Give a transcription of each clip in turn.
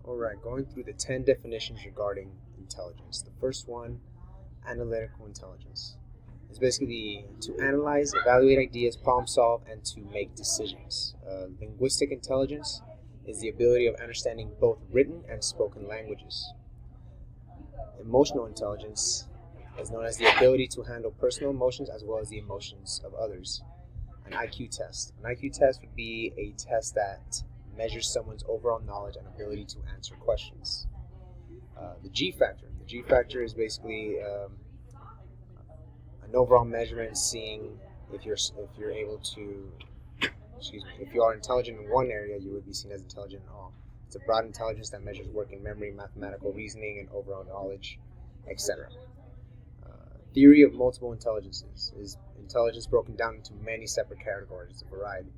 Alright, going through the 10 definitions regarding intelligence. The first one, analytical intelligence. It's basically to analyze, evaluate ideas, problem solve, and to make decisions. Linguistic intelligence is the ability of understanding both written and spoken languages. Emotional intelligence is known as the ability to handle personal emotions as well as the emotions of others. An IQ test. An IQ test would be a test that measures someone's overall knowledge and ability to answer questions. The G factor. The G factor is basically an overall measurement, seeing if you're able to, if you are intelligent in one area, you would be seen as intelligent in all. It's a broad intelligence that measures working memory, mathematical reasoning, and overall knowledge, etc. Theory of multiple intelligences is intelligence broken down into many separate categories, a variety.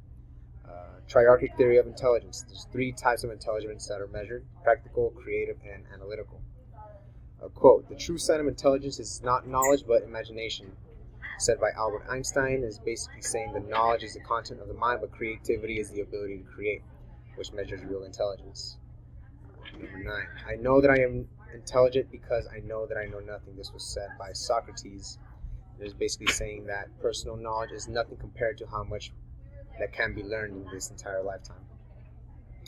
Triarchic theory of intelligence. There's 3 types of intelligence that are measured: practical, creative, and analytical. A quote, "The true sign of intelligence is not knowledge but imagination," said by Albert Einstein, is basically saying that knowledge is the content of the mind, but creativity is the ability to create, which measures real intelligence. Number 9, I know that I am intelligent because I know that I know nothing. This was said by Socrates. It is basically saying that personal knowledge is nothing compared to how much that can be learned in this entire lifetime.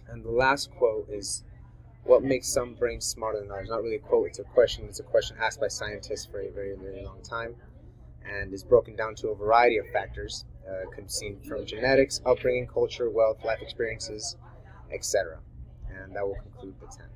And the last quote is, "What makes some brains smarter than others?" Not really a quote, it's a question. It's a question asked by scientists for a very, very long time, and is broken down to a variety of factors, seen from genetics, upbringing, culture, wealth, life experiences, etc. And that will conclude the 10.